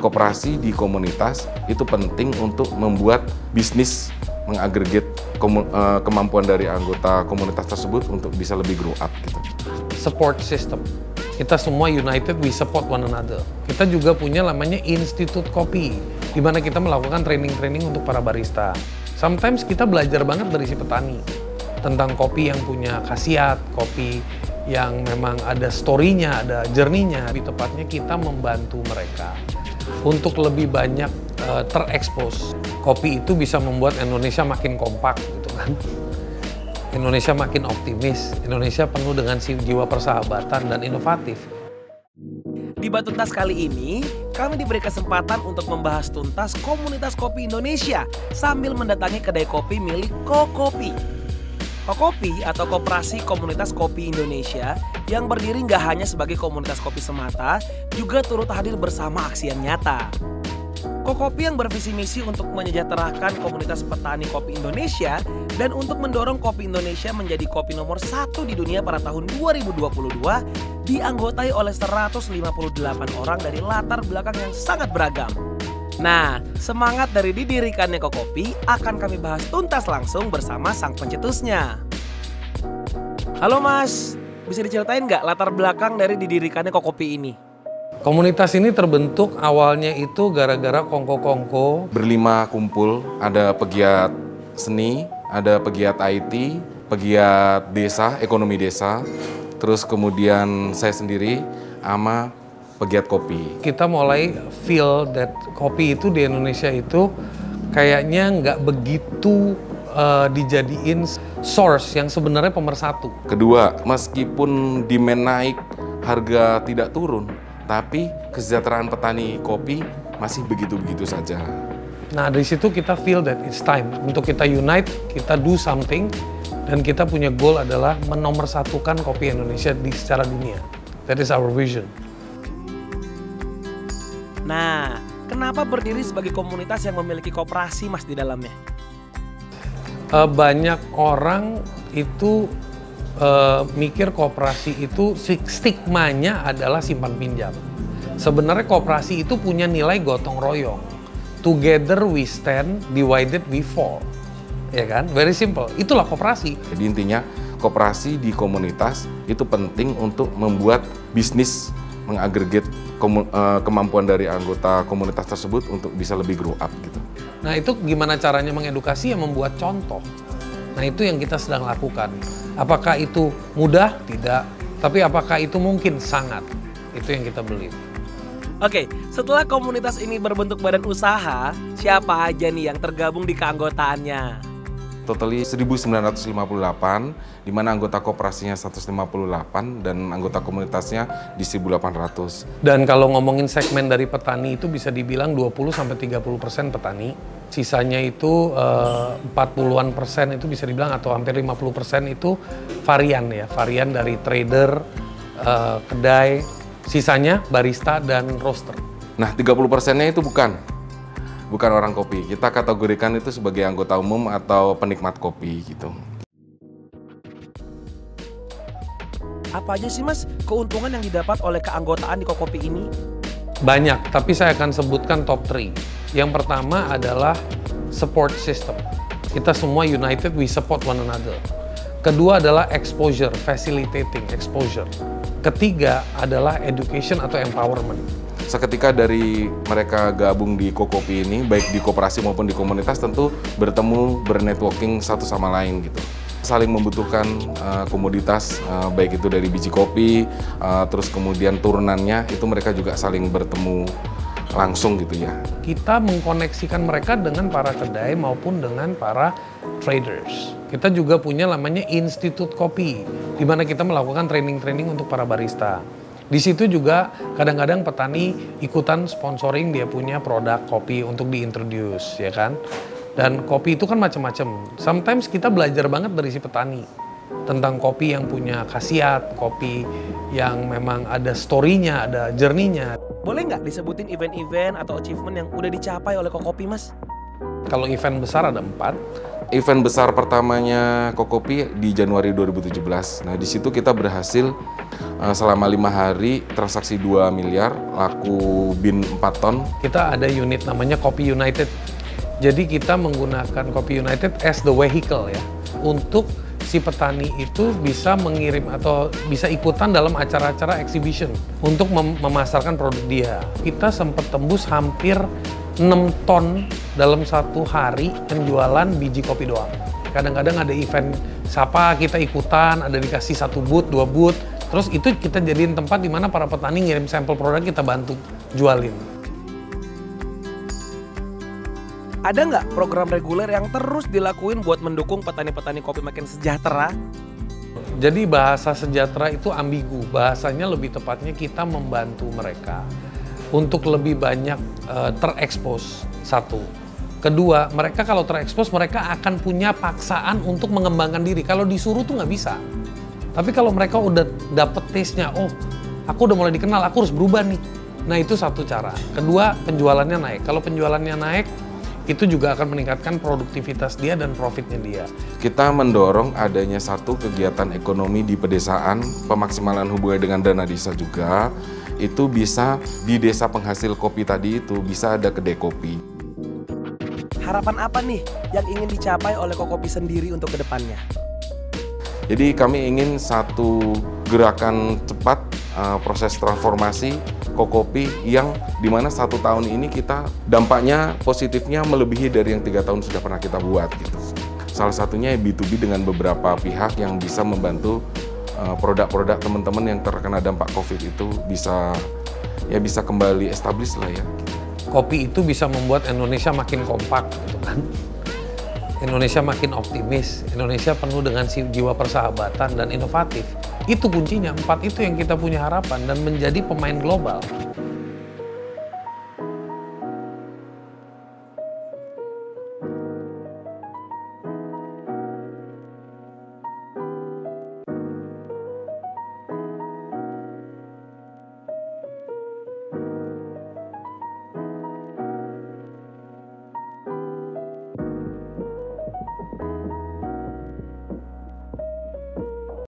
Koperasi di komunitas itu penting untuk membuat bisnis mengagregat kemampuan dari anggota komunitas tersebut untuk bisa lebih grow up gitu. Support system. Kita semua united, we support one another. Kita juga punya namanya Institut Kopi, di mana kita melakukan training-training untuk para barista. Sometimes kita belajar banget dari si petani tentang kopi yang punya khasiat, kopi yang memang ada story-nya, ada journey-nya. Lebih tepatnya kita membantu mereka untuk lebih banyak terekspos. Kopi itu bisa membuat Indonesia makin kompak gitu kan. Indonesia makin optimis, Indonesia penuh dengan jiwa persahabatan dan inovatif. Di Batu Tuntas kali ini, kami diberi kesempatan untuk membahas tuntas komunitas kopi Indonesia sambil mendatangi kedai kopi milik Kokopi. Kokopi atau Koperasi Komunitas Kopi Indonesia yang berdiri nggak hanya sebagai komunitas kopi semata, juga turut hadir bersama aksi yang nyata. Kokopi yang bervisi misi untuk menyejahterakan komunitas petani kopi Indonesia dan untuk mendorong kopi Indonesia menjadi kopi nomor 1 di dunia pada tahun 2022 dianggotai oleh 158 orang dari latar belakang yang sangat beragam. Nah, semangat dari didirikannya Kokopi akan kami bahas tuntas langsung bersama sang pencetusnya. Halo Mas, bisa diceritain nggak latar belakang dari didirikannya Kokopi ini? Komunitas ini terbentuk awalnya itu gara-gara kongko-kongko. Berlima kumpul, ada pegiat seni, ada pegiat IT, pegiat desa, ekonomi desa, terus kemudian saya sendiri sama pegiat kopi. Kita mulai feel that kopi itu di Indonesia itu kayaknya nggak begitu dijadiin source yang sebenarnya pemersatu. Kedua, meskipun demand naik, harga tidak turun, tapi kesejahteraan petani kopi masih begitu-begitu saja. Nah, dari situ kita feel that it's time untuk kita unite, kita do something, dan kita punya goal adalah menomorsatukan kopi Indonesia secara dunia. That is our vision. Nah, kenapa berdiri sebagai komunitas yang memiliki koperasi Mas di dalamnya? Banyak orang itu mikir koperasi itu stigmanya adalah simpan pinjam. Sebenarnya koperasi itu punya nilai gotong royong. Together we stand, divided we fall. Ya kan? Very simple. Itulah koperasi. Jadi intinya koperasi di komunitas itu penting untuk membuat bisnis mengagregat kemampuan dari anggota komunitas tersebut untuk bisa lebih grow up gitu. Nah, itu gimana caranya mengedukasi? Ya membuat contoh. Nah, itu yang kita sedang lakukan. Apakah itu mudah? Tidak. Tapi apakah itu mungkin? Sangat. Itu yang kita believe. Oke, setelah komunitas ini berbentuk badan usaha, siapa aja nih yang tergabung di keanggotaannya? Totally 1958, di mana anggota koperasinya 158 dan anggota komunitasnya di 1800. Dan kalau ngomongin segmen dari petani itu bisa dibilang 20-30% petani. Sisanya itu 40-an persen itu bisa dibilang atau hampir 50% itu varian ya. Varian dari trader, kedai, sisanya barista dan roaster. Nah, 30%-nya itu bukan orang kopi. Kita kategorikan itu sebagai anggota umum atau penikmat kopi gitu. Apa aja sih Mas keuntungan yang didapat oleh keanggotaan di Kokopi ini? Banyak, tapi saya akan sebutkan top 3. Yang pertama adalah support system. Kita semua united, we support one another. Kedua adalah exposure, facilitating exposure. Ketiga adalah education atau empowerment. Seketika dari mereka gabung di Kokopi ini, baik di koperasi maupun di komunitas, tentu bertemu, bernetworking satu sama lain gitu. Saling membutuhkan komoditas, baik itu dari biji kopi, terus kemudian turunannya, itu mereka juga saling bertemu langsung gitu ya. Kita mengkoneksikan mereka dengan para kedai maupun dengan para traders. Kita juga punya namanya Institut Kopi, di mana kita melakukan training-training untuk para barista. Di situ juga kadang-kadang petani ikutan sponsoring, dia punya produk kopi untuk diintroduce, ya kan? Dan kopi itu kan macam-macam. Sometimes kita belajar banget dari si petani tentang kopi yang punya khasiat, kopi yang memang ada story-nya, ada journey-nya. Boleh nggak disebutin event-event atau achievement yang udah dicapai oleh Kokopi, Mas? Kalau event besar ada 4. Event besar pertamanya Kokopi di Januari 2017. Nah, di situ kita berhasil selama 5 hari transaksi 2 miliar, laku bin 4 ton. Kita ada unit namanya Kopi United. Jadi kita menggunakan Kopi United as the vehicle ya, untuk si petani itu bisa mengirim atau bisa ikutan dalam acara-acara exhibition untuk memasarkan produk dia. Kita sempat tembus hampir 6 ton dalam 1 hari penjualan biji kopi doang. Kadang-kadang ada event siapa kita ikutan, ada dikasih 1 booth, 2 booth, terus itu kita jadiin tempat di mana para petani ngirim sampel produk, kita bantu jualin. Ada nggak program reguler yang terus dilakuin buat mendukung petani-petani kopi makin sejahtera? Jadi bahasa sejahtera itu ambigu, bahasanya lebih tepatnya kita membantu mereka untuk lebih banyak terekspos, satu. Kedua, mereka kalau terekspos mereka akan punya paksaan untuk mengembangkan diri. Kalau disuruh tuh nggak bisa. Tapi kalau mereka udah dapet taste-nya, oh aku udah mulai dikenal, aku harus berubah nih. Nah itu satu cara. Kedua, penjualannya naik. Kalau penjualannya naik, itu juga akan meningkatkan produktivitas dia dan profitnya dia. Kita mendorong adanya satu kegiatan ekonomi di pedesaan, pemaksimalan hubungan dengan dana desa juga. Itu bisa di desa penghasil kopi tadi itu bisa ada kedai kopi. Harapan apa nih yang ingin dicapai oleh Kokopi sendiri untuk kedepannya? Jadi kami ingin satu gerakan cepat proses transformasi Kokopi yang dimana 1 tahun ini kita dampaknya positifnya melebihi dari yang 3 tahun sudah pernah kita buat gitu. Salah satunya B2B dengan beberapa pihak yang bisa membantu produk-produk teman-teman yang terkena dampak COVID itu bisa kembali establish lah ya. Kopi itu bisa membuat Indonesia makin kompak gitu kan. Indonesia makin optimis, Indonesia penuh dengan jiwa persahabatan dan inovatif. Itu kuncinya, 4 itu yang kita punya harapan dan menjadi pemain global.